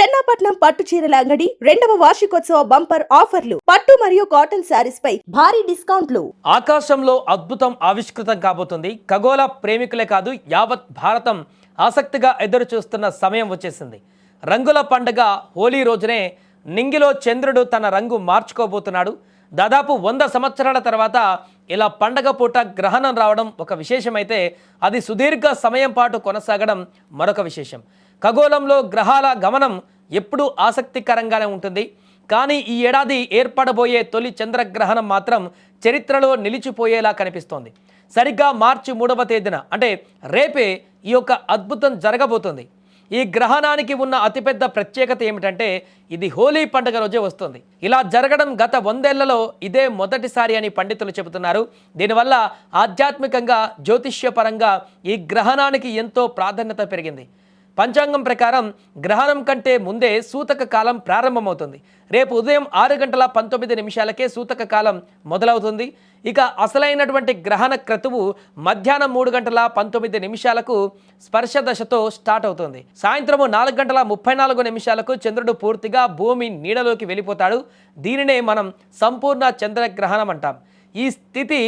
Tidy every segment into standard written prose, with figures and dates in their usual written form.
చెన్నాపట్నం పట్టు చీరల అంగడి 2వ వార్షికోత్సవ బంపర్ ఆఫర్లు. పట్టు మరియు కాటన్ శారీస్ పై భారీ డిస్కౌంట్లు. ఆకాశంలో అద్భుతం ఆవిష్కృతం కాబోతుంది. ఖగోళ ప్రేమికులే కాదు, యావత్ భారతం ఆసక్తిగా ఎదురు చూస్తున్న సమయం వచ్చేసింది. రంగుల పండుగ హోలీ రోజునే నింగిలో చంద్రుడు తన రంగు మార్చుకోబోతున్నాడు. దాదాపు 100 సంవత్సరాల తర్వాత ఇలా పండగ పూట గ్రహణం రావడం ఒక విశేషమైతే, అది సుదీర్ఘ సమయం పాటు కొనసాగడం మరొక విశేషం. ఖగోళంలో గ్రహాల గమనం ఎప్పుడూ ఆసక్తికరంగానే ఉంటుంది. కానీ ఈ ఏడాది ఏర్పడబోయే తొలి చంద్రగ్రహణం మాత్రం చరిత్రలో నిలిచిపోయేలా కనిపిస్తోంది. సరిగ్గా మార్చి 3వ తేదీన, అంటే రేపే ఈ యొక్క అద్భుతం జరగబోతుంది. ఈ గ్రహణానికి ఉన్న అతిపెద్ద ప్రత్యేకత ఏమిటంటే, ఇది హోలీ పండుగ రోజే వస్తుంది. ఇలా జరగడం గత 100 ఏళ్లలో ఇదే మొదటిసారి అని పండితులు చెబుతున్నారు. దీనివల్ల ఆధ్యాత్మికంగా, జ్యోతిష్యపరంగా ఈ గ్రహణానికి ఎంతో ప్రాధాన్యత పెరిగింది. పంచాంగం ప్రకారం గ్రహణం కంటే ముందే సూతక కాలం ప్రారంభమవుతుంది. రేపు ఉదయం 6:19 సూతక కాలం మొదలవుతుంది. ఇక అసలైనటువంటి గ్రహణ క్రతువు మధ్యాహ్నం 3:19 స్పర్శ దశతో స్టార్ట్ అవుతుంది. సాయంత్రం 4:34 చంద్రుడు పూర్తిగా భూమి నీడలోకి వెళ్ళిపోతాడు. దీనినే మనం సంపూర్ణ చంద్రగ్రహణం అంటాం. ఈ స్థితి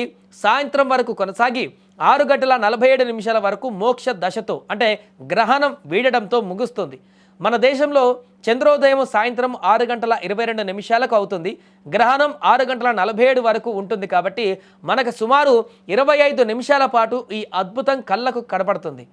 సాయంత్రం వరకు కొనసాగి 6:47 వరకు మోక్ష దశతో, అంటే గ్రహణం వీడడంతో ముగుస్తుంది. మన దేశంలో చంద్రోదయం సాయంత్రం 6:22 అవుతుంది. గ్రహణం 6:47 వరకు ఉంటుంది. కాబట్టి మనకు సుమారు 25 నిమిషాల పాటు ఈ అద్భుతం కళ్ళకు కనపడుతుంది.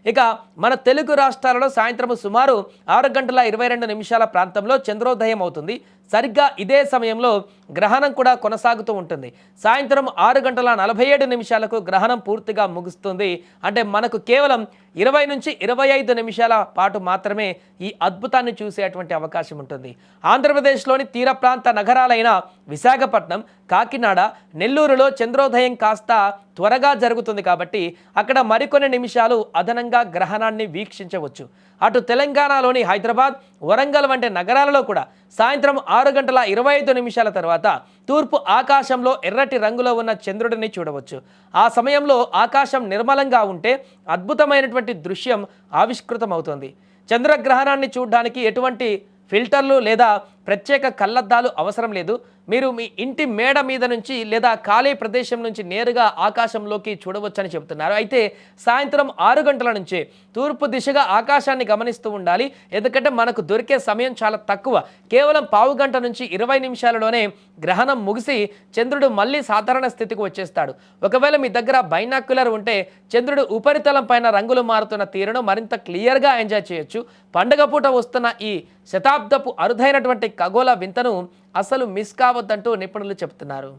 ఇక మన తెలుగు రాష్ట్రాలలో సాయంత్రం సుమారు 6:22 ప్రాంతంలో చంద్రోదయం అవుతుంది. సరిగ్గా ఇదే సమయంలో గ్రహణం కూడా కొనసాగుతూ ఉంటుంది. సాయంత్రం 6:47 గ్రహణం పూర్తిగా ముగుస్తుంది. అంటే మనకు కేవలం 20 నుంచి 25 నిమిషాల పాటు మాత్రమే ఈ అద్భుతాన్ని చూసేటువంటి అవకాశం ఉంటుంది. ఆంధ్రప్రదేశ్లోని తీర ప్రాంత నగరాలైన విశాఖపట్నం, కాకినాడ, నెల్లూరులో చంద్రోదయం కాస్త త్వరగా జరుగుతుంది. కాబట్టి అక్కడ మరికొన్ని నిమిషాలు అదనంగా గ్రహణాన్ని వీక్షించవచ్చు. అటు తెలంగాణలోని హైదరాబాద్, వరంగల్ వంటి నగరాలలో కూడా సాయంత్రం 6:25 తర్వాత తూర్పు ఆకాశంలో ఎర్రటి రంగులో ఉన్న చంద్రుడిని చూడవచ్చు. ఆ సమయంలో ఆకాశం నిర్మలంగా ఉంటే అద్భుతమైనటువంటి దృశ్యం ఆవిష్కృతమవుతుంది. చంద్రగ్రహణాన్ని చూడడానికి ఎటువంటి ఫిల్టర్లు లేదా ప్రత్యేక కళ్ళద్దాలు అవసరం లేదు. మీరు మీ ఇంటి మేడ మీద నుంచి లేదా ఖాళీ ప్రదేశం నుంచి నేరుగా ఆకాశంలోకి చూడవచ్చని చెబుతున్నారు. అయితే సాయంత్రం 6 గంటల నుంచే తూర్పు దిశగా ఆకాశాన్ని గమనిస్తూ ఉండాలి. ఎందుకంటే మనకు దొరికే సమయం చాలా తక్కువ. కేవలం పావు గంట నుంచి 20 నిమిషాలలోనే గ్రహణం ముగిసి చంద్రుడు మళ్ళీ సాధారణ స్థితికి వచ్చేస్తాడు. ఒకవేళ మీ దగ్గర బైనాక్యులర్ ఉంటే చంద్రుడు ఉపరితలం పైన రంగులు మారుతున్న తీరును మరింత క్లియర్గా ఎంజాయ్ చేయొచ్చు. పండుగ పూట వస్తున్న ఈ శతాబ్దపు అరుదైనటువంటి ఖగోళ వింతను అసలు మిస్ కావద్దంటూ నిపుణులు చెబుతున్నారు.